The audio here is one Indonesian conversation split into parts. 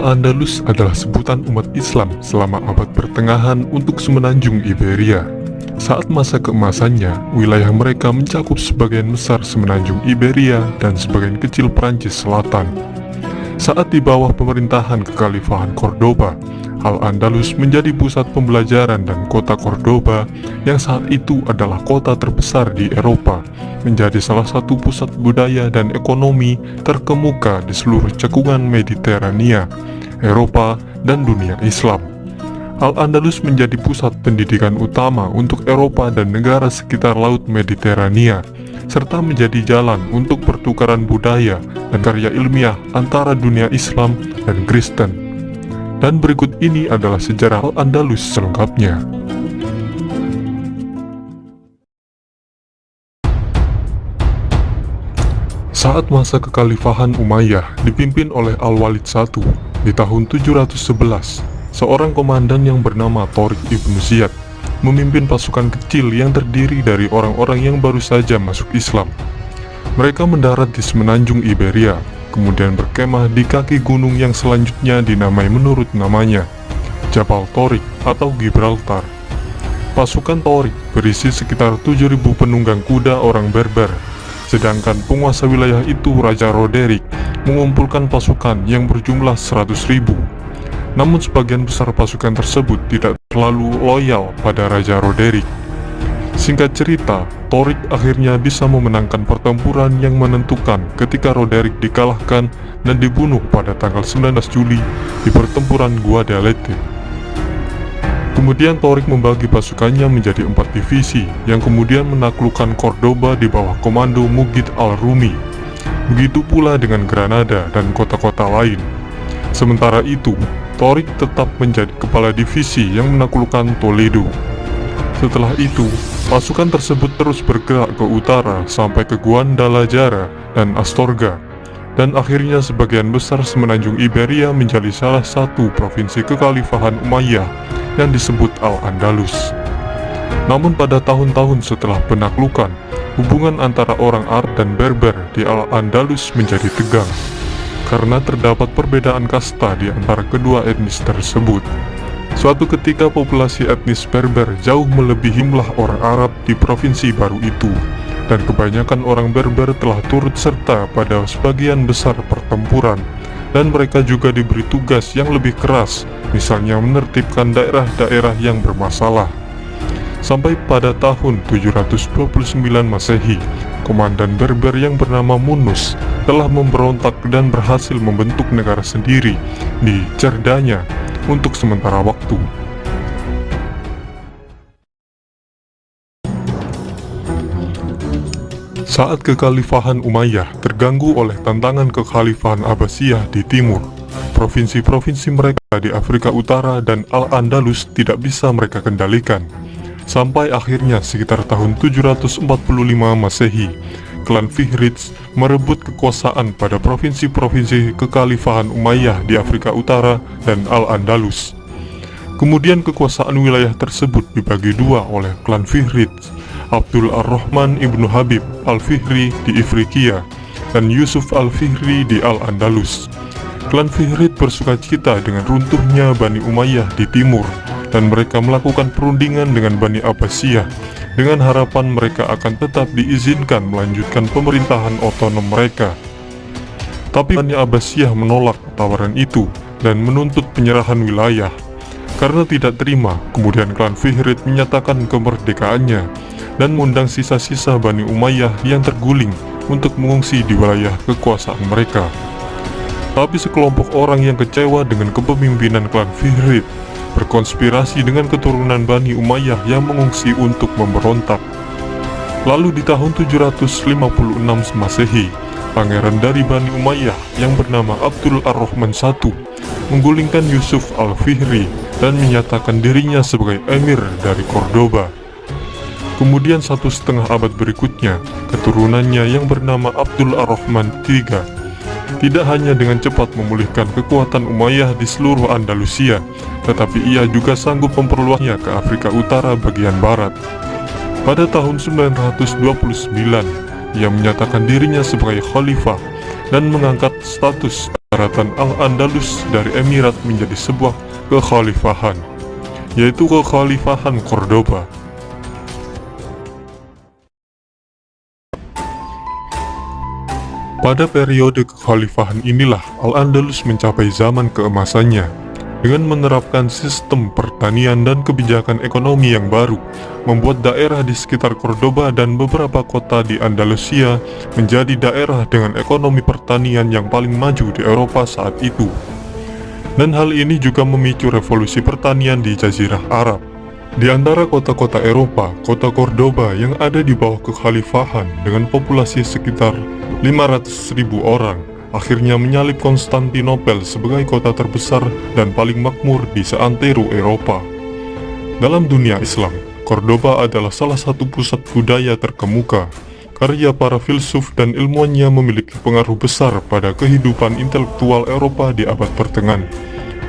Al-Andalus adalah sebutan umat Islam selama abad pertengahan untuk semenanjung Iberia. Saat masa keemasannya, wilayah mereka mencakup sebagian besar semenanjung Iberia dan sebagian kecil Prancis Selatan. Saat di bawah pemerintahan kekhalifahan Cordoba, Al-Andalus menjadi pusat pembelajaran, dan kota Cordoba yang saat itu adalah kota terbesar di Eropa, menjadi salah satu pusat budaya dan ekonomi terkemuka di seluruh cekungan Mediterania, Eropa, dan dunia Islam. Al-Andalus menjadi pusat pendidikan utama untuk Eropa dan negara sekitar Laut Mediterania, serta menjadi jalan untuk pertukaran budaya dan karya ilmiah antara dunia Islam dan Kristen. Dan berikut ini adalah sejarah Al-Andalus selengkapnya. Saat masa kekhalifahan Umayyah dipimpin oleh Al-Walid I di tahun 711, seorang komandan yang bernama Tariq ibn Ziyad memimpin pasukan kecil yang terdiri dari orang-orang yang baru saja masuk Islam. Mereka mendarat di semenanjung Iberia, kemudian berkemah di kaki gunung yang selanjutnya dinamai menurut namanya, Jabal Tariq atau Gibraltar. Pasukan Tariq berisi sekitar 7.000 penunggang kuda orang Berber, sedangkan penguasa wilayah itu, Raja Roderick, mengumpulkan pasukan yang berjumlah 100.000. Namun sebagian besar pasukan tersebut tidak terlalu loyal pada Raja Roderick. Singkat cerita, Tariq akhirnya bisa memenangkan pertempuran yang menentukan ketika Roderick dikalahkan dan dibunuh pada tanggal 19 Juli di pertempuran Guadalete. Kemudian Tariq membagi pasukannya menjadi 4 divisi yang kemudian menaklukkan Cordoba di bawah komando Mughith al-Rumi. Begitu pula dengan Granada dan kota-kota lain. Sementara itu, Tariq tetap menjadi kepala divisi yang menaklukkan Toledo. Setelah itu, pasukan tersebut terus bergerak ke utara sampai ke Guadalajara dan Astorga, dan akhirnya sebagian besar semenanjung Iberia menjadi salah satu provinsi kekhalifahan Umayyah yang disebut Al-Andalus. Namun pada tahun-tahun setelah penaklukan, hubungan antara orang Arab dan Berber di Al-Andalus menjadi tegang, karena terdapat perbedaan kasta di antara kedua etnis tersebut. Suatu ketika populasi etnis Berber jauh melebihi jumlah orang Arab di provinsi baru itu, dan kebanyakan orang Berber telah turut serta pada sebagian besar pertempuran, dan mereka juga diberi tugas yang lebih keras, misalnya menertibkan daerah-daerah yang bermasalah. Sampai pada tahun 729 Masehi, komandan Berber yang bernama Munus telah memberontak dan berhasil membentuk negara sendiri di Cerdanya untuk sementara waktu. Saat kekhalifahan Umayyah terganggu oleh tantangan kekhalifahan Abbasiyah di timur, provinsi-provinsi mereka di Afrika Utara dan Al-Andalus tidak bisa mereka kendalikan. Sampai akhirnya sekitar tahun 745 Masehi, klan Fihriz merebut kekuasaan pada provinsi-provinsi kekhalifahan Umayyah di Afrika Utara dan Al-Andalus. Kemudian kekuasaan wilayah tersebut dibagi dua oleh klan Fihriz, Abdul Ar-Rahman ibnu Habib al-Fihri di Ifriqiya dan Yusuf al-Fihri di Al-Andalus. Klan Fihriz bersukacita dengan runtuhnya Bani Umayyah di timur, dan mereka melakukan perundingan dengan Bani Abbasiyah dengan harapan mereka akan tetap diizinkan melanjutkan pemerintahan otonom mereka. Tapi Bani Abbasiyah menolak tawaran itu dan menuntut penyerahan wilayah. Karena tidak terima, kemudian klan Fihriz menyatakan kemerdekaannya dan mengundang sisa-sisa Bani Umayyah yang terguling untuk mengungsi di wilayah kekuasaan mereka. Tapi sekelompok orang yang kecewa dengan kepemimpinan klan Fihriz berkonspirasi dengan keturunan Bani Umayyah yang mengungsi untuk memberontak. Lalu di tahun 756 Masehi, pangeran dari Bani Umayyah yang bernama Abdul Ar-Rahman I menggulingkan Yusuf al-Fihri dan menyatakan dirinya sebagai emir dari Cordoba. Kemudian 1,5 abad berikutnya, keturunannya yang bernama Abdul Ar-Rahman III tidak hanya dengan cepat memulihkan kekuatan Umayyah di seluruh Andalusia, tetapi ia juga sanggup memperluasnya ke Afrika Utara bagian barat. Pada tahun 929, ia menyatakan dirinya sebagai khalifah dan mengangkat status daratan Al-Andalus dari emirat menjadi sebuah kekhalifahan, yaitu kekhalifahan Cordoba. Pada periode kekhalifahan inilah Al-Andalus mencapai zaman keemasannya dengan menerapkan sistem pertanian dan kebijakan ekonomi yang baru, membuat daerah di sekitar Cordoba dan beberapa kota di Andalusia menjadi daerah dengan ekonomi pertanian yang paling maju di Eropa saat itu. Dan hal ini juga memicu revolusi pertanian di Jazirah Arab. Di antara kota-kota Eropa, kota Cordoba yang ada di bawah kekhalifahan dengan populasi sekitar 500.000 orang akhirnya menyalip Konstantinopel sebagai kota terbesar dan paling makmur di seantero Eropa. Dalam dunia Islam, Cordoba adalah salah satu pusat budaya terkemuka. Karya para filsuf dan ilmuwannya memiliki pengaruh besar pada kehidupan intelektual Eropa di abad pertengahan.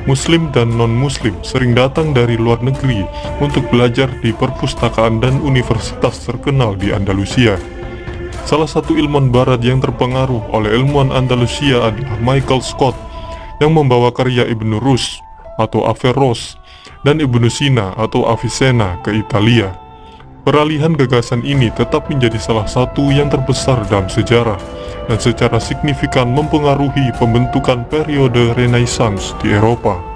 Muslim dan non-muslim sering datang dari luar negeri untuk belajar di perpustakaan dan universitas terkenal di Andalusia. Salah satu ilmuwan barat yang terpengaruh oleh ilmuwan Andalusia adalah Michael Scott, yang membawa karya Ibn Rushd atau Averroes dan Ibn Sina atau Avicenna ke Italia. Peralihan gagasan ini tetap menjadi salah satu yang terbesar dalam sejarah dan secara signifikan mempengaruhi pembentukan periode Renaissance di Eropa.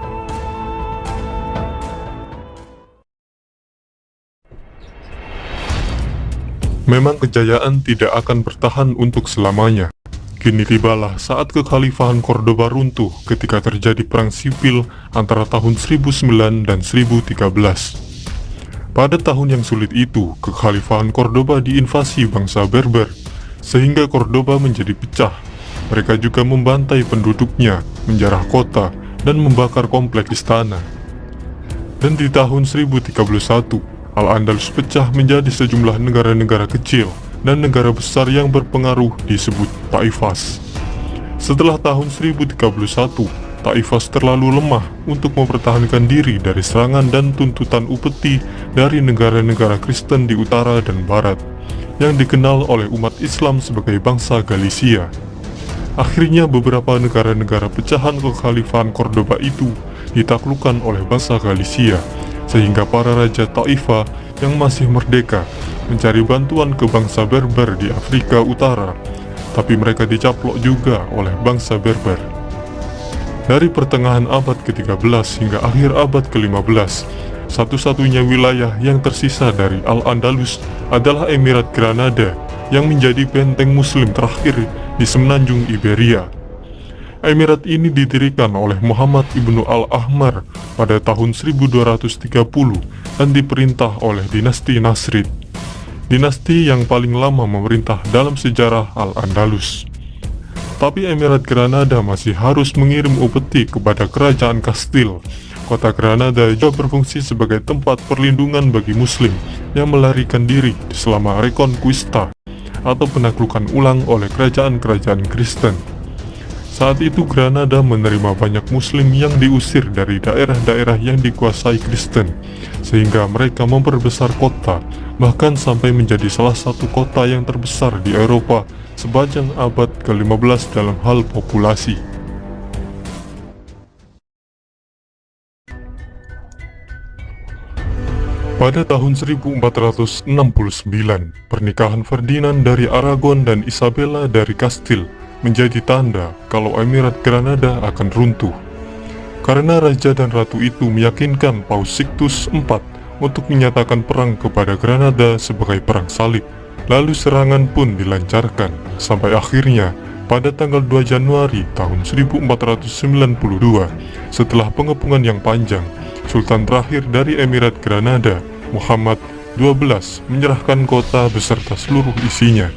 Memang kejayaan tidak akan bertahan untuk selamanya. Kini tibalah saat kekhalifahan Cordoba runtuh ketika terjadi perang sipil antara tahun 1009 dan 1013. Pada tahun yang sulit itu, kekhalifahan Cordoba diinvasi bangsa Berber, sehingga Cordoba menjadi pecah. Mereka juga membantai penduduknya, menjarah kota, dan membakar kompleks istana. Dan di tahun 1031, Al-Andalus pecah menjadi sejumlah negara-negara kecil dan negara besar yang berpengaruh disebut Taifas. Setelah tahun 1031, Taifas terlalu lemah untuk mempertahankan diri dari serangan dan tuntutan upeti dari negara-negara Kristen di utara dan barat, yang dikenal oleh umat Islam sebagai bangsa Galicia. Akhirnya beberapa negara-negara pecahan kekhalifahan Cordoba itu ditaklukkan oleh bangsa Galicia, sehingga para raja Taifah yang masih merdeka mencari bantuan ke bangsa Berber di Afrika Utara, tapi mereka dicaplok juga oleh bangsa Berber. Dari pertengahan abad ke-13 hingga akhir abad ke-15, satu-satunya wilayah yang tersisa dari Al-Andalus adalah Emirat Granada yang menjadi benteng muslim terakhir di semenanjung Iberia. Emirat ini didirikan oleh Muhammad ibnu Al-Ahmar pada tahun 1230 dan diperintah oleh dinasti Nasrid, dinasti yang paling lama memerintah dalam sejarah Al-Andalus. Tapi Emirat Granada masih harus mengirim upeti kepada kerajaan Kastil. Kota Granada juga berfungsi sebagai tempat perlindungan bagi muslim yang melarikan diri selama Reconquista atau penaklukan ulang oleh kerajaan-kerajaan Kristen. Saat itu Granada menerima banyak muslim yang diusir dari daerah-daerah yang dikuasai Kristen, sehingga mereka memperbesar kota, bahkan sampai menjadi salah satu kota yang terbesar di Eropa sepanjang abad ke-15 dalam hal populasi. Pada tahun 1469, pernikahan Ferdinand dari Aragon dan Isabella dari Kastil menjadi tanda kalau Emirat Granada akan runtuh. Karena raja dan ratu itu meyakinkan Paus Sixtus IV untuk menyatakan perang kepada Granada sebagai perang salib. Lalu serangan pun dilancarkan, sampai akhirnya pada tanggal 2 Januari tahun 1492, setelah pengepungan yang panjang, Sultan terakhir dari Emirat Granada, Muhammad XII, menyerahkan kota beserta seluruh isinya.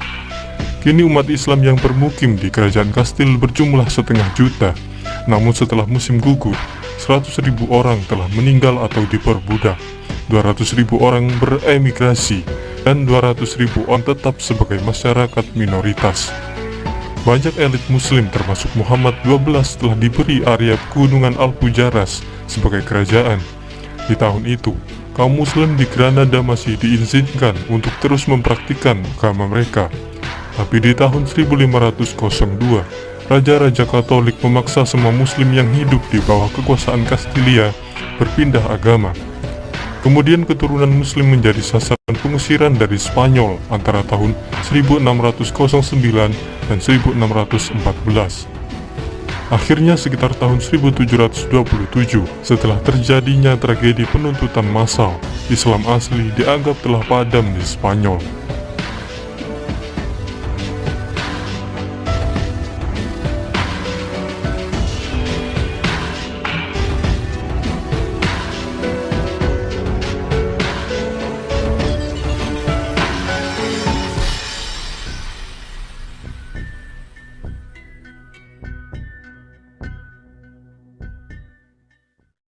Kini umat Islam yang bermukim di kerajaan Kastil berjumlah 500 juta, namun setelah musim gugur, 100.000 orang telah meninggal atau diperbudak, 200.000 orang beremigrasi, dan 200.000 orang tetap sebagai masyarakat minoritas. Banyak elit muslim termasuk Muhammad XII telah diberi area Gunungan Alpujarras sebagai kerajaan. Di tahun itu, kaum muslim di Granada masih diizinkan untuk terus mempraktikkan agama mereka. Tapi di tahun 1502, Raja-raja Katolik memaksa semua muslim yang hidup di bawah kekuasaan Kastilia berpindah agama. Kemudian keturunan muslim menjadi sasaran pengusiran dari Spanyol antara tahun 1609 dan 1614. Akhirnya sekitar tahun 1727, setelah terjadinya tragedi penuntutan massal, Islam asli dianggap telah padam di Spanyol.